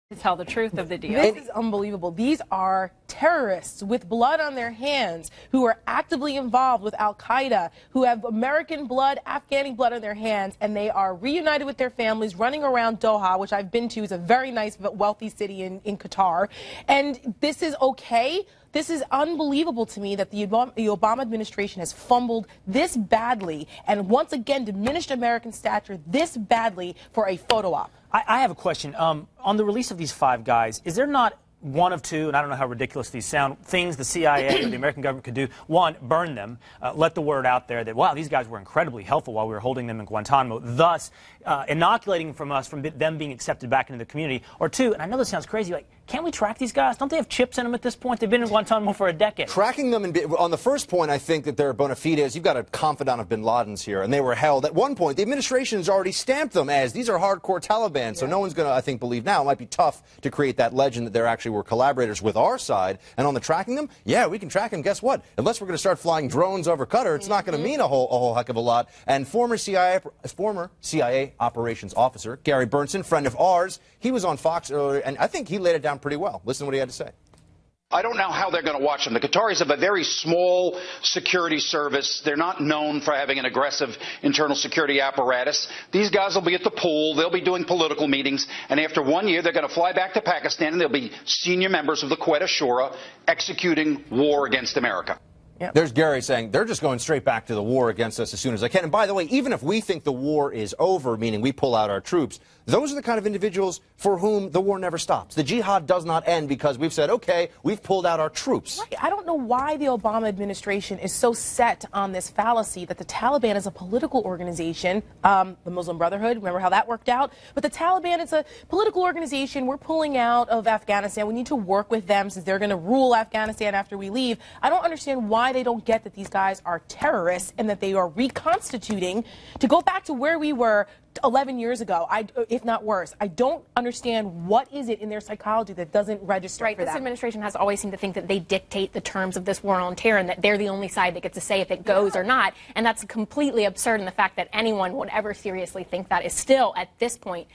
To tell the truth of the deal. This is unbelievable. These are terrorists with blood on their hands who are actively involved with Al-Qaeda, who have American blood, Afghani blood on their hands, and they are reunited with their families, running around Doha, which I've been to. It's a very nice, wealthy city in Qatar. And this is okay. This is unbelievable to me that the Obama administration has fumbled this badly and once again diminished American stature this badly for a photo op. I have a question. On the release of these 5 guys, is there not one of two, and I don't know how ridiculous these sound, things the CIA or the American government could do? One, burn them, let the word out there that, wow, these guys were incredibly helpful while we were holding them in Guantanamo, thus inoculating from us from them being accepted back into the community. Or two, and I know this sounds crazy, like, can't we track these guys? Don't they have chips in them at this point? They've been in Guantanamo for a decade. Tracking them, on the first point, I think that they're bona fides. You've got a confidant of bin Laden's here, and they were held. At one point, the administration has already stamped them as these are hardcore Taliban, so no one's going to, I think, believe now. It might be tough to create that legend that there actually were collaborators with our side. And on the tracking them, yeah, we can track them. Guess what? Unless we're going to start flying drones over Qatar, it's not going to mean a whole heck of a lot. And former CIA operations officer Gary Burnson, friend of ours, he was on Fox earlier, and I think he laid it down pretty well. Listen to what he had to say. I don't know how they're going to watch them. The Qataris have a very small security service. They're not known for having an aggressive internal security apparatus. These guys will be at the pool. They'll be doing political meetings. And after 1 year, they're going to fly back to Pakistan, and they'll be senior members of the Quetta Shura executing war against America. Yep. There's Gary saying they're just going straight back to the war against us as soon as they can. And by the way, even if we think the war is over, meaning we pull out our troops, those are the kind of individuals for whom the war never stops. The jihad does not end because we've said, okay, we've pulled out our troops. Right. I don't know why the Obama administration is so set on this fallacy that the Taliban is a political organization. The Muslim Brotherhood, remember how that worked out? But the Taliban is a political organization. We're pulling out of Afghanistan. We need to work with them since they're going to rule Afghanistan after we leave. I don't understand why they don't get that these guys are terrorists and that they are reconstituting to go back to where we were 11 years ago, if not worse. I don't understand what is it in their psychology that doesn't register for This them. administration has always seemed to think that they dictate the terms of this war on terror and that they're the only side that gets to say if it goes or not. And that's completely absurd, and the fact that anyone would ever seriously think that is still, at this point,